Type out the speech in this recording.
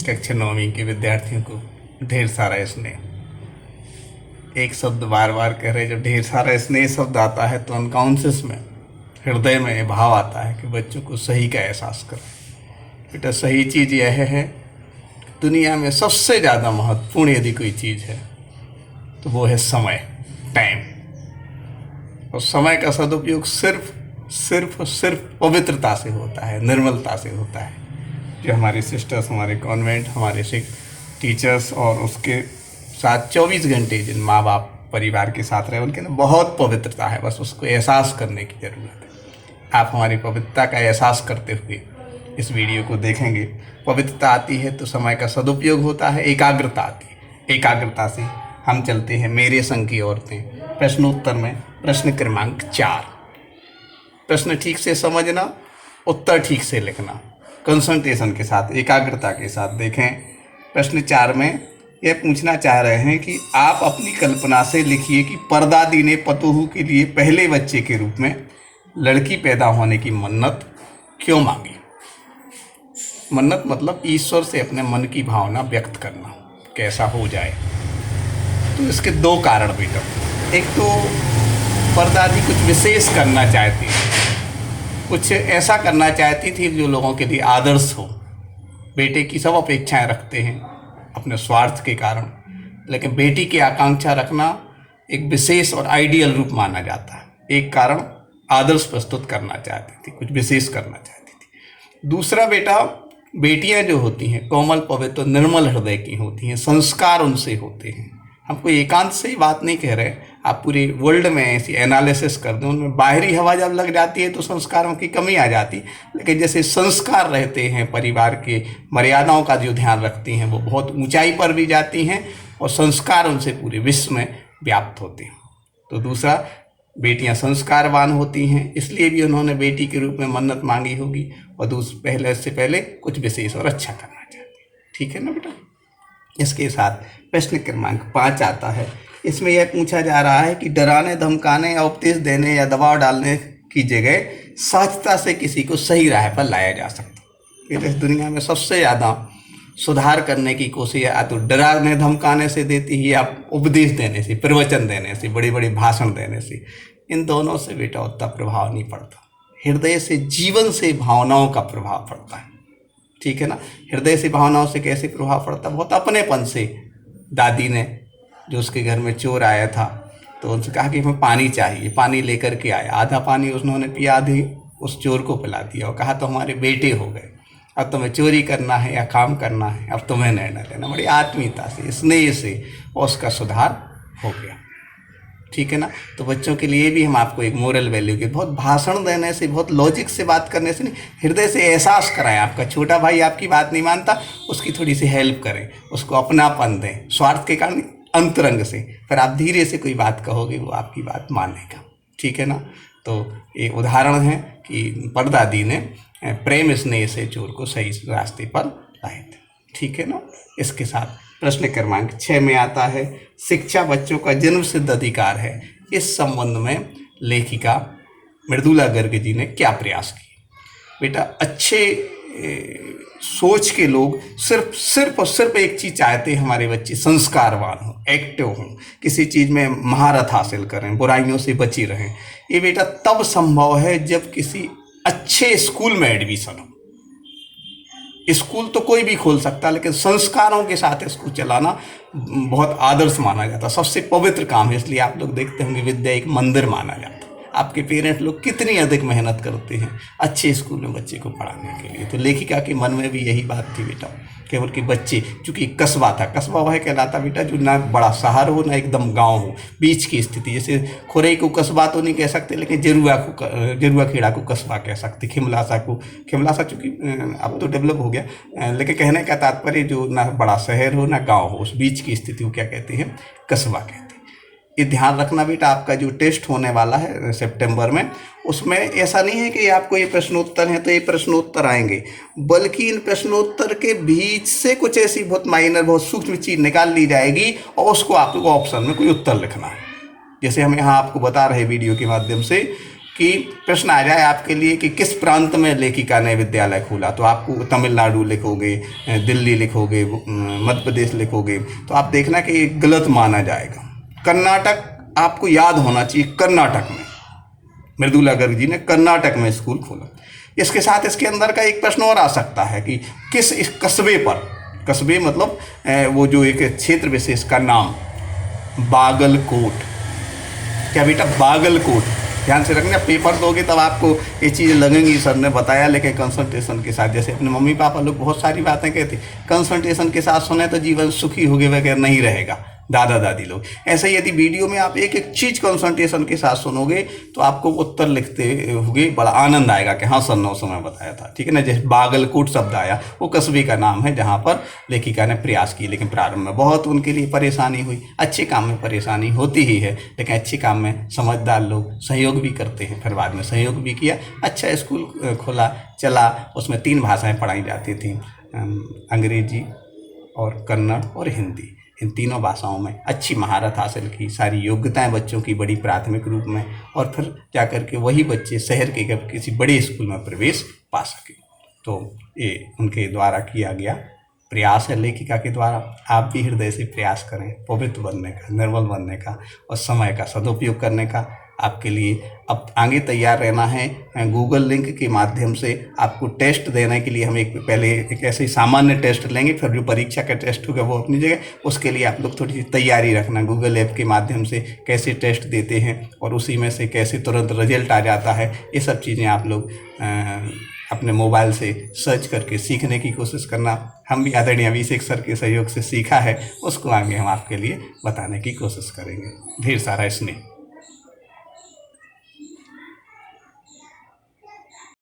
कक्षा 9वीं के विद्यार्थियों को ढेर सारा स्नेह। एक शब्द बार बार कह रहे, जब ढेर सारा स्नेह शब्द आता है तो अनकॉन्शियस में, हृदय में ये भाव आता है कि बच्चों को सही का एहसास करें। बेटा सही चीज़ यह है, दुनिया में सबसे ज़्यादा महत्वपूर्ण यदि कोई चीज़ है तो वो है समय, टाइम। और समय का सदुपयोग सिर्फ पवित्रता से होता है, निर्मलता से होता है। जो हमारे सिस्टर्स, हमारे कॉन्वेंट, हमारे टीचर्स और उसके साथ 24 घंटे जिन माँ बाप परिवार के साथ रहे, उनके अंदर बहुत पवित्रता है, बस उसको एहसास करने की ज़रूरत है। आप हमारी पवित्रता का एहसास करते हुए इस वीडियो को देखेंगे। पवित्रता आती है तो समय का सदुपयोग होता है, एकाग्रता आती है। एकाग्रता से हम चलते हैं मेरे संग की औरतें प्रश्नोत्तर में। प्रश्न क्रमांक 4, प्रश्न ठीक से समझना, उत्तर ठीक से लिखना, कंसंट्रेशन के साथ, एकाग्रता के साथ देखें। प्रश्न 4 में यह पूछना चाह रहे हैं कि आप अपनी कल्पना से लिखिए कि परदादी ने पतोहू के लिए पहले बच्चे के रूप में लड़की पैदा होने की मन्नत क्यों मांगी। मन्नत मतलब ईश्वर से अपने मन की भावना व्यक्त करना, कैसा हो जाए। तो इसके 2 कारण बेटा। एक तो परदादी कुछ विशेष करना चाहती थी, कुछ ऐसा करना चाहती थी जो लोगों के लिए आदर्श हो। बेटे की सब अपेक्षाएं रखते हैं अपने स्वार्थ के कारण, लेकिन बेटी की आकांक्षा रखना एक विशेष और आइडियल रूप माना जाता है। एक कारण आदर्श प्रस्तुत करना चाहती थी, कुछ विशेष करना चाहती थी। दूसरा बेटा, बेटियां जो होती हैं कोमल, पवित्र, निर्मल हृदय की होती हैं, संस्कार उनसे होते हैं। हम कोई एकांत से ही बात नहीं कह रहे, आप पूरे वर्ल्ड में ऐसी एनालिसिस कर दें, उनमें बाहरी हवा जब लग जाती है तो संस्कारों की कमी आ जाती, लेकिन जैसे संस्कार रहते हैं, परिवार के मर्यादाओं का जो ध्यान रखती हैं, वो बहुत ऊंचाई पर भी जाती हैं और संस्कार उनसे पूरे विश्व में व्याप्त होते हैं। तो दूसरा, बेटियां संस्कारवान होती हैं, इसलिए भी उन्होंने बेटी के रूप में मन्नत मांगी होगी, और पहले से पहले कुछ विशेष और अच्छा करना चाहती है। ठीक है ना बेटा। इसके साथ प्रश्न क्रमांक 5 आता है। इसमें यह पूछा जा रहा है कि डराने, धमकाने या उपदेश देने या दबाव डालने की जगह सहजता से किसी को सही राह पर लाया जा सकता है। इस दुनिया में सबसे ज़्यादा सुधार करने की कोशिश या तो डराने धमकाने से देती है, या उपदेश देने से, प्रवचन देने से, बड़े बड़े भाषण देने से। इन दोनों से बेटा उतना प्रभाव नहीं पड़ता। हृदय से, जीवन से भावनाओं का प्रभाव पड़ता है। ठीक है ना। हृदय से भावनाओं से कैसे प्रभाव पड़ता है? बहुत अपनेपन से। दादी ने, जो उसके घर में चोर आया था, तो उनसे कहा कि हमें पानी चाहिए, पानी लेकर के आया। आधा पानी उन्होंने पिया, आधी उस चोर को पिला दिया और कहा तो हमारे बेटे हो गए, अब तुम्हें चोरी करना है या काम करना है, अब तुम्हें निर्णय लेना। बड़ी आत्मीयता से, स्नेह से, और उसका सुधार हो गया। ठीक है ना। तो बच्चों के लिए भी हम आपको एक मोरल वैल्यू के, बहुत भाषण देने से, बहुत लॉजिक से बात करने से नहीं, हृदय से एहसास कराएं। आपका छोटा भाई आपकी बात नहीं मानता, उसकी थोड़ी सी हेल्प करें, उसको अपनापन दें, स्वार्थ के कारण, अंतरंग से। फिर आप धीरे से कोई बात कहोगे, वो आपकी बात मानेगा। ठीक है ना। तो ये उदाहरण है कि परदादी ने प्रेम स्नेह से चोर को सही रास्ते पर लाए थे। ठीक है ना। इसके साथ प्रश्न क्रमांक 6 में आता है, शिक्षा बच्चों का जन्म सिद्ध अधिकार है। इस संबंध में लेखिका मृदुला गर्ग जी ने क्या प्रयास किए। बेटा अच्छे सोच के लोग सिर्फ एक चीज़ चाहते हैं, हमारे बच्चे संस्कारवान हों, एक्टिव हों, किसी चीज़ में महारत हासिल करें, बुराइयों से बची रहें। ये बेटा तब संभव है जब किसी अच्छे स्कूल में एडमिशन हो। स्कूल तो कोई भी खोल सकता है, लेकिन संस्कारों के साथ स्कूल चलाना बहुत आदर्श माना जाता है, सबसे पवित्र काम है। इसलिए आप लोग देखते होंगे विद्या एक मंदिर माना जाता है। आपके पेरेंट्स लोग कितनी अधिक मेहनत करते हैं अच्छे स्कूल में बच्चे को पढ़ाने के लिए। तो लेखिका के मन में भी यही बात थी बेटा, कि उनके बच्चे, चूँकि कस्बा था, कस्बा वह कहलाता बेटा जो ना बड़ा शहर हो ना एकदम गांव हो, बीच की स्थिति। जैसे खुरई को कस्बा तो नहीं कह सकते, लेकिन जरुआ खेड़ा को कस्बा कह सकते, खिमलासा चूँकि अब तो डेवलप हो गया, लेकिन कहने का तात्पर्य जो ना बड़ा शहर हो ना गाँव हो, उस बीच की स्थिति को क्या कहते हैं? कस्बा कहते हैं। ये ध्यान रखना बेटा, आपका जो टेस्ट होने वाला है सितंबर में, उसमें ऐसा नहीं है कि आपको ये प्रश्नोत्तर हैं तो ये प्रश्नोत्तर आएंगे, बल्कि इन प्रश्नोत्तर के बीच से कुछ ऐसी बहुत माइनर, बहुत सूक्ष्म चीज़ निकाल ली जाएगी और उसको आपको ऑप्शन में कोई उत्तर लिखना है। जैसे हम यहाँ आपको बता रहे वीडियो के माध्यम से, कि प्रश्न आ जाए आपके लिए कि किस प्रांत में लेखिका ने विद्यालय खोला, तो आपको तमिलनाडु लिखोगे, दिल्ली लिखोगे, मध्य प्रदेश लिखोगे, तो आप देखना कि ये गलत माना जाएगा। कर्नाटक आपको याद होना चाहिए, कर्नाटक में मृदुला गर्ग जी ने कर्नाटक में स्कूल खोला। इसके साथ इसके अंदर का एक प्रश्न और आ सकता है कि किस इस कस्बे पर, कस्बे मतलब वो जो एक क्षेत्र विशेष का नाम, बागलकोट। क्या बेटा बागलकोट? ध्यान से रखना, पेपर दोगे तब आपको ये चीज़ें लगेंगी सर ने बताया, लेकिन कंसंट्रेशन के साथ। जैसे अपने मम्मी पापा लोग बहुत सारी बातें कहते, कंसंट्रेशन के साथ सुने तो जीवन सुखी होगे वगैरह नहीं रहेगा, दादा दादी लोग। ऐसे ही यदि वीडियो में आप एक एक चीज़ कंसंट्रेशन के साथ सुनोगे तो आपको उत्तर लिखते हुए बड़ा आनंद आएगा कि हाँ सर 9 समय बताया था, ठीक है ना। जैसे बागलकोट शब्द आया, वो कस्बे का नाम है जहाँ पर लेखिका ने प्रयास किए, लेकिन प्रारंभ में बहुत उनके लिए परेशानी हुई। अच्छे काम में परेशानी होती ही है, लेकिन अच्छे काम में समझदार लोग सहयोग भी करते हैं। फिर बाद में सहयोग भी किया, अच्छा स्कूल खोला, चला। उसमें 3 भाषाएँ पढ़ाई जाती थी, अंग्रेजी और कन्नड़ और हिंदी। इन तीनों भाषाओं में अच्छी महारत हासिल की, सारी योग्यताएं बच्चों की बड़ी प्राथमिक रूप में, और फिर जाकर के वही बच्चे शहर के किसी बड़े स्कूल में प्रवेश पा सके। तो ये उनके द्वारा किया गया प्रयास है, लेखिका के द्वारा। आप भी हृदय से प्रयास करें पवित्र बनने का, निर्मल बनने का और समय का सदुपयोग करने का। आपके लिए अब आगे तैयार रहना है। गूगल लिंक के माध्यम से आपको टेस्ट देने के लिए हम पहले एक ऐसे सामान्य टेस्ट लेंगे, फिर जो परीक्षा का टेस्ट होगा वो अपनी जगह। उसके लिए आप लोग थोड़ी सी तैयारी रखना, गूगल ऐप के माध्यम से कैसे टेस्ट देते हैं और उसी में से कैसे तुरंत रिजल्ट आ जाता है, ये सब चीज़ें आप लोग अपने मोबाइल से सर्च करके सीखने की कोशिश करना। हम भी आदरणीय अभिषेक सर के सहयोग से सीखा है, उसको आगे हम आपके लिए बताने की कोशिश करेंगे। ढेर सारा स्नेह।